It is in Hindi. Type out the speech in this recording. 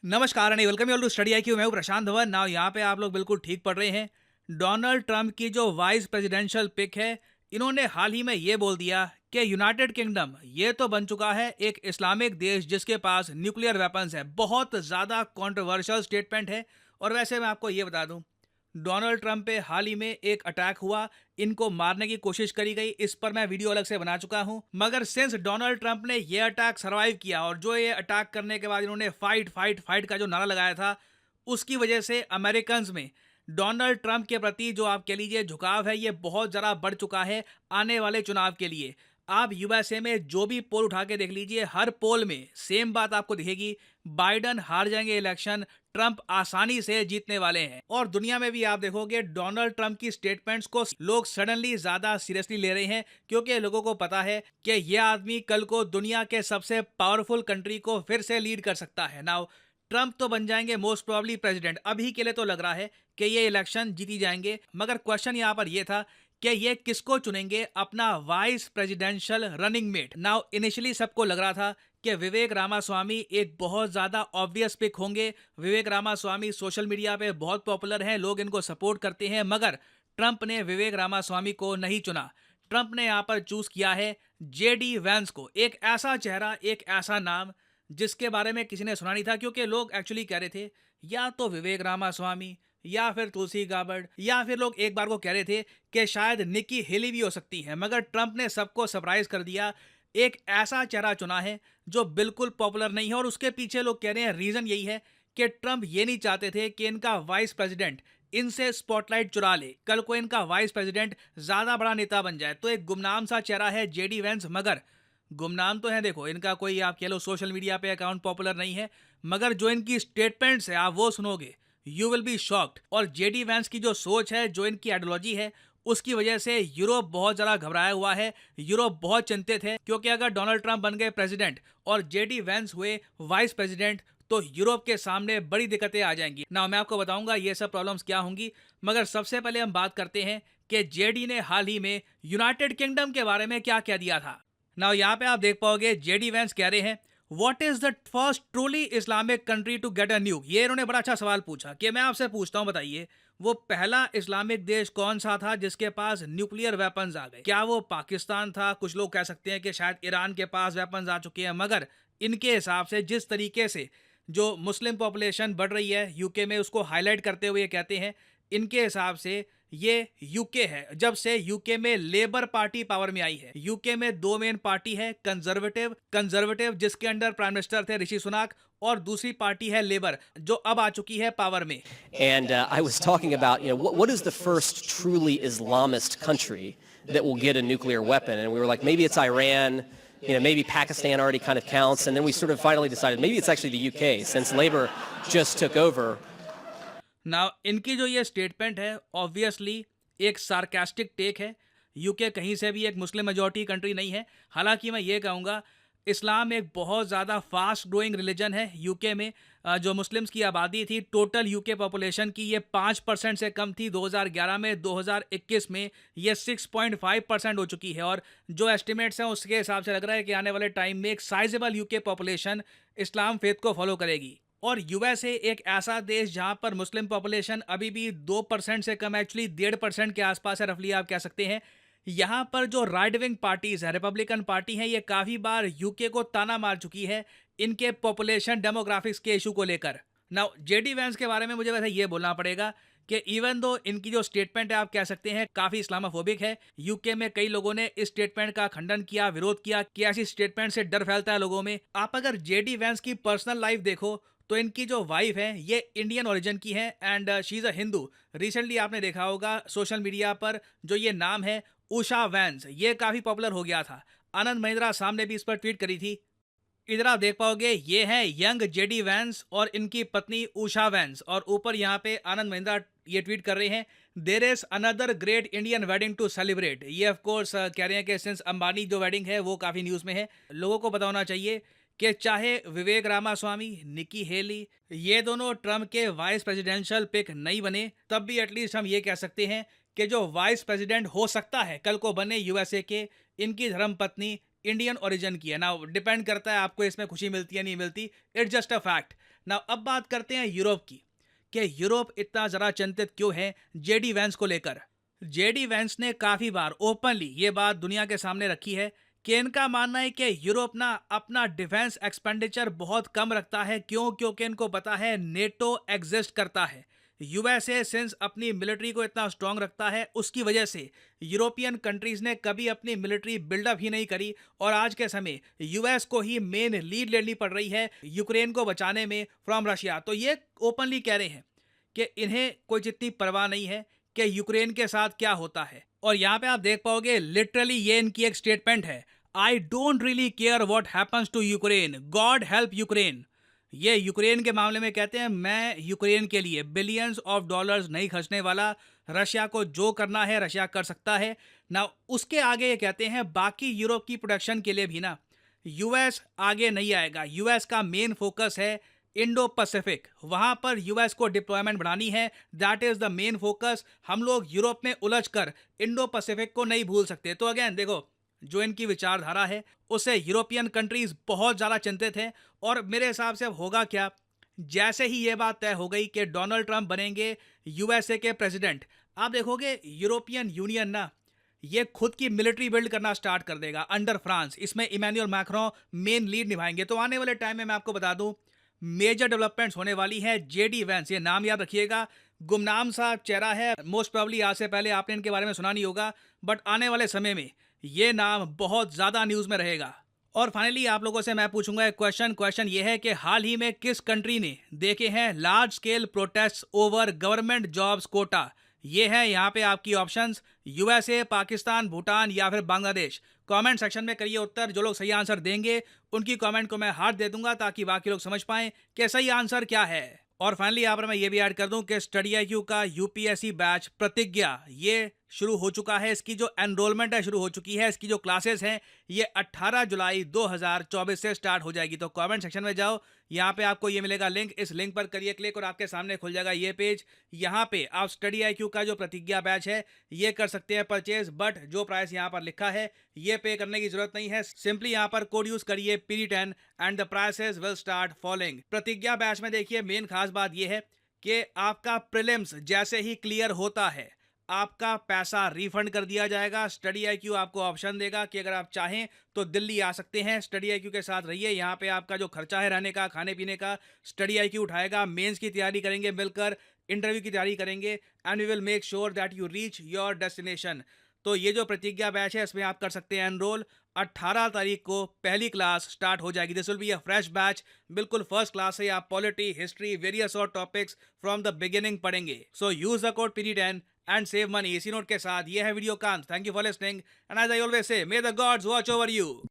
नमस्कार and welcome you to study I Q. मैं हूं प्रशांत धवन। नाउ यहाँ पे आप लोग बिल्कुल ठीक पढ़ रहे हैं। डोनाल्ड ट्रंप की जो वाइस प्रेसिडेंशियल पिक है, इन्होंने हाल ही में ये बोल दिया कि यूनाइटेड किंगडम ये तो बन चुका है एक इस्लामिक देश जिसके पास न्यूक्लियर वेपन्स है। बहुत ज़्यादा कंट्रोवर्शियल स्टेटमेंट है। और वैसे मैं आपको ये बता दूं, डोनाल्ड ट्रंप पे हाल ही में एक अटैक हुआ, इनको मारने की कोशिश करी गई। इस पर मैं वीडियो अलग से बना चुका हूं। मगर सिंस डोनाल्ड ट्रंप ने ये अटैक सरवाइव किया और जो ये अटैक करने के बाद इन्होंने फाइट फाइट फाइट का जो नारा लगाया था, उसकी वजह से अमेरिकन्स में डोनाल्ड ट्रंप के प्रति जो आप कह लीजिए झुकाव है, ये बहुत ज़्यादा बढ़ चुका है आने वाले चुनाव के लिए। आप यूएसए में जो भी पोल उठा के देख लीजिए, हर पोल में सेम बात आपको दिखेगी। बाइडन हार जाएंगे इलेक्शन, ट्रंप आसानी से जीतने वाले हैं। और दुनिया में भी आप देखोगे डोनाल्ड ट्रंप की स्टेटमेंट्स को लोग सडनली ज्यादा सीरियसली ले रहे हैं, क्योंकि लोगों को पता है कि यह आदमी कल को दुनिया के सबसे पावरफुल कंट्री को फिर से लीड कर सकता है। नाउ ट्रंप तो बन जाएंगे मोस्ट प्रोबेबली प्रेसिडेंट। अभी के लिए तो लग रहा है कि ये इलेक्शन जीती जाएंगे। मगर क्वेश्चन यहाँ पर यह था कि ये किसको चुनेंगे अपना vice presidential running mate. Now initially सबको लग रहा था कि विवेक रामास्वामी एक बहुत ज़्यादा ऑब्वियस पिक होंगे। विवेक रामास्वामी सोशल मीडिया पे बहुत पॉपुलर हैं, लोग इनको सपोर्ट करते हैं। मगर ट्रंप ने विवेक रामास्वामी को नहीं चुना। ट्रंप ने यहाँ पर चूज किया है जेडी वैंस को, एक ऐसा चेहरा, एक ऐसा नाम जिसके बारे में किसी ने सुना नहीं था। क्योंकि लोग एक्चुअली कह रहे थे या तो विवेक रामास्वामी या फिर तुलसी गाबर्ड, या फिर लोग एक बार को कह रहे थे कि शायद निकी हेली भी हो सकती है। मगर ट्रंप ने सबको सरप्राइज कर दिया, एक ऐसा चेहरा चुना है जो बिल्कुल पॉपुलर नहीं है। और उसके पीछे लोग कह रहे हैं रीजन यही है कि ट्रंप ये नहीं चाहते थे कि इनका वाइस प्रेसिडेंट इनसे स्पॉटलाइट चुरा ले, कल को इनका वाइस प्रेसिडेंट ज्यादा बड़ा नेता बन जाए। तो एक गुमनाम सा चेहरा है जेडी वेंस। मगर गुमनाम तो है, देखो इनका कोई आप कह लो सोशल मीडिया पे अकाउंट पॉपुलर नहीं है, मगर जो इनकी स्टेटमेंट्स है आप वो सुनोगे, यू विल बी शॉक्ड। और जेडी वैंस की जो सोच है, जो इनकी आइडियोलॉजी है, उसकी वजह से यूरोप बहुत ज़्यादा घबराया हुआ है। यूरोप बहुत चिंतित है, क्योंकि अगर डोनाल्ड ट्रंप बन गए प्रेसिडेंट और जेडी वैंस हुए वाइस प्रेसिडेंट, तो यूरोप के सामने बड़ी दिक्कतें आ जाएंगी। ना मैं आपको बताऊंगा ये सब प्रॉब्लम्स क्या होंगी। मगर सबसे पहले हम बात करते हैं कि जेडी ने हाल ही में यूनाइटेड किंगडम के बारे में क्या कह दिया था। ना यहाँ पे आप देख पाओगे जेडी वैंस कह रहे हैं, what is the first truly Islamic country to get a nuke. ये इन्होंने बड़ा अच्छा सवाल पूछा कि मैं आपसे पूछता हूँ, बताइए वो पहला इस्लामिक देश कौन सा था जिसके पास न्यूक्लियर वेपन्स आ गए? क्या वो पाकिस्तान था? कुछ लोग कह सकते हैं कि शायद ईरान के पास वेपन्स आ चुके हैं। मगर इनके हिसाब से जिस तरीके से जो मुस्लिम पॉपुलेशन बढ़ रही है यूके में, उसको हाईलाइट करते हुए कहते हैं इनके हिसाब से ये यूके है जब से यूके में लेबर पार्टी पावर में आई है। यूके में दो मेन पार्टी है, कंजर्वेटिव जिसके अंडर प्राइम मिनिस्टर थे ऋषि सुनाक, और दूसरी पार्टी है लेबर जो अब आ चुकी है पावर में। And I was talking about, what is the first truly Islamist country that will get a nuclear weapon? And we were like, maybe it's Iran, maybe Pakistan already kind of counts. And then we sort of finally decided maybe it's actually the UK, since Labour just took over. Now इनकी जो ये स्टेटमेंट है ऑब्वियसली एक सार्कास्टिक टेक है। यूके कहीं से भी एक मुस्लिम मेजॉरिटी कंट्री नहीं है। हालांकि मैं ये कहूँगा इस्लाम एक बहुत ज़्यादा फास्ट ग्रोइंग रिलीजन है। यूके में जो मुस्लिम्स की आबादी थी टोटल यूके पॉपुलेशन की, ये 5% से कम थी 2011 में। 2021 में ये 6.5% हो चुकी है। और जो एस्टिमेट्स हैं उसके हिसाब से लग रहा है कि आने वाले टाइम में एक साइजेबल यूके पॉपुलेशन इस्लाम फेथ को फॉलो करेगी। और यूएसए एक ऐसा देश जहां पर मुस्लिम पॉपुलेशन अभी भी 2% से कम, एक्चुअली 1.5% के आसपास है रफली आप कह सकते हैं। यहां पर जो राइट विंग पार्टीज है, रिपब्लिकन पार्टी है, ये काफ़ी बार यूके को ताना मार चुकी है इनके पॉपुलेशन डेमोग्राफिक्स के इशू को लेकर। नाउ जेडी वैंस के बारे में मुझे वैसे ये बोलना पड़ेगा कि इवन दो इनकी जो स्टेटमेंट है आप कह सकते हैं काफ़ी इस्लामोफोबिक है। यूके में कई लोगों ने इस स्टेटमेंट का खंडन किया, विरोध किया कि ऐसी स्टेटमेंट से डर फैलता है लोगों में। आप अगर जेडी वैंस की पर्सनल लाइफ देखो तो इनकी जो वाइफ है ये इंडियन ओरिजिन की है and she is a Hindu. Recently आपने देखा होगा सोशल मीडिया पर जो ये नाम है उषा वैंस, ये काफ़ी पॉपुलर हो गया था। आनंद महिंद्रा साहब ने भी इस पर ट्वीट करी थी। इधर आप देख पाओगे ये है यंग जेडी वैंस और इनकी पत्नी उषा वैंस, और ऊपर यहाँ पे आनंद महिंद्रा ये ट्वीट कर रहे हैं, there is another great Indian wedding to celebrate. ये ऑफ कोर्स कह रहे हैं कि सिंस अंबानी जो वेडिंग है वो काफ़ी न्यूज़ में है। लोगों को पता होना चाहिए कि चाहे विवेक रामास्वामी, निकी हेली, ये दोनों ट्रम्प के वाइस प्रेसिडेंशियल पिक नहीं बने, तब भी एटलीस्ट हम ये कह सकते हैं कि जो वाइस प्रेसिडेंट हो सकता है कल को बने यूएसए के, इनकी धर्मपत्नी इंडियन ओरिजिन की है। ना डिपेंड करता है आपको इसमें खुशी मिलती है नहीं मिलती, इट्स जस्ट अ फैक्ट। ना अब बात करते हैं यूरोप की, कि यूरोप इतना ज़रा चिंतित क्यों है जेडी वैंस को लेकर। जेडी वैंस ने काफ़ी बार ओपनली ये बात दुनिया के सामने रखी है कि इनका मानना है कि यूरोप ना अपना डिफेंस एक्सपेंडिचर बहुत कम रखता है। क्यों? क्योंकि इनको पता है नेटो एग्जिस्ट करता है। यूएसए सिंस अपनी मिलिट्री को इतना स्ट्रांग रखता है, उसकी वजह से यूरोपियन कंट्रीज ने कभी अपनी मिलिट्री बिल्डअप ही नहीं करी और आज के समय यूएस को ही मेन लीड लेनी पड़ रही है यूक्रेन को बचाने में फ्रॉम रशिया। तो ये ओपनली कह रहे हैं कि इन्हें कोई जितनी परवाह नहीं है कि यूक्रेन के साथ क्या होता है। और यहाँ पे आप देख पाओगे लिटरली ये इनकी एक स्टेटमेंट है, I don't really care what happens to Ukraine, God help Ukraine. ये यूक्रेन के मामले में कहते हैं मैं यूक्रेन के लिए बिलियंस ऑफ डॉलर्स नहीं खर्चने वाला, रशिया को जो करना है रशिया कर सकता है ना। उसके आगे ये कहते हैं बाकी यूरोप की प्रोटेक्शन के लिए भी ना यूएस आगे नहीं आएगा। यूएस का मेन फोकस है इंडो पैसिफिक, वहां पर यूएस को डिप्लॉयमेंट बढ़ानी है, that is the main focus. हम लोग यूरोप में उलझकर इंडो पैसिफिक को नहीं भूल सकते। तो अगेन देखो, जो इनकी विचारधारा है उससे यूरोपियन कंट्रीज बहुत ज़्यादा चिंतित हैं। और मेरे हिसाब से अब होगा क्या, जैसे ही ये बात तय हो गई कि डोनाल्ड ट्रंप बनेंगे यूएसए के प्रेसिडेंट, आप देखोगे यूरोपियन यूनियन ना ये खुद की मिलिट्री बिल्ड करना स्टार्ट कर देगा अंडर फ्रांस। इसमें इमैनुअल मैक्रों मेन लीड निभाएंगे। तो आने वाले टाइम में मैं आपको बता दूं मेजर डेवलपमेंट्स होने वाली है। जेडी वैंस, ये नाम याद रखिएगा, गुमनाम सा चेहरा है, मोस्ट प्रोबेबली आज से पहले आपने इनके बारे में सुना नहीं होगा, बट आने वाले समय में ये नाम बहुत ज़्यादा न्यूज़ में रहेगा। और फाइनली आप लोगों से मैं पूछूंगा एक क्वेश्चन ये है कि हाल ही में किस कंट्री ने देखे हैं large scale protest over government jobs quota. ये है यहाँ पे आपकी ऑप्शंस, यूएसए, पाकिस्तान, भूटान या फिर बांग्लादेश। कमेंट सेक्शन में करिए उत्तर, जो लोग सही आंसर देंगे उनकी कमेंट को मैं हार्ट दे दूंगा ताकि बाकी लोग समझ पाएं कि सही आंसर क्या है। और फाइनली यहाँ पर मैं ये भी ऐड कर दूं कि स्टडी IQ का यूपीएससी बैच प्रतिज्ञा ये शुरू हो चुका है। इसकी जो एनरोलमेंट है शुरू हो चुकी है। इसकी जो क्लासेस हैं ये 18 जुलाई 2024 से स्टार्ट हो जाएगी। तो कमेंट सेक्शन में जाओ, यहाँ पे आपको ये मिलेगा लिंक, इस लिंक पर करिए क्लिक और आपके सामने खुल जाएगा ये पेज। यहाँ पे आप स्टडी IQ का जो प्रतिज्ञा बैच है ये कर सकते हैं परचेज, बट जो प्राइस यहाँ पर लिखा है ये पे करने की जरूरत नहीं है। सिंपली यहाँ पर कोड यूज करिए PD10 and the prices will start following. प्रतिज्ञा बैच में देखिए मेन खास बात ये है कि आपका प्रीलिम्स जैसे ही क्लियर होता है आपका पैसा रिफंड कर दिया जाएगा। स्टडी IQ आपको ऑप्शन देगा कि अगर आप चाहें तो दिल्ली आ सकते हैं, स्टडी IQ के साथ रहिए। यहाँ पे आपका जो खर्चा है रहने का, खाने पीने का, स्टडी IQ उठाएगा। मेंस की तैयारी करेंगे मिलकर, इंटरव्यू की तैयारी करेंगे and we will make sure that you reach your destination. तो ये जो प्रतिज्ञा बैच है इसमें आप कर सकते हैं एनरोल। 18 तारीख को पहली क्लास स्टार्ट हो जाएगी। This will be a fresh batch, बिल्कुल फर्स्ट क्लास से आप पॉलिटी, हिस्ट्री, वेरियस और टॉपिक्स फ्रॉम द बिगिनिंग पढ़ेंगे। So use the code PD10 and save money. इसी नोट के साथ ये है वीडियो का अंत। Thank you for listening and as I always say, may the gods watch over you.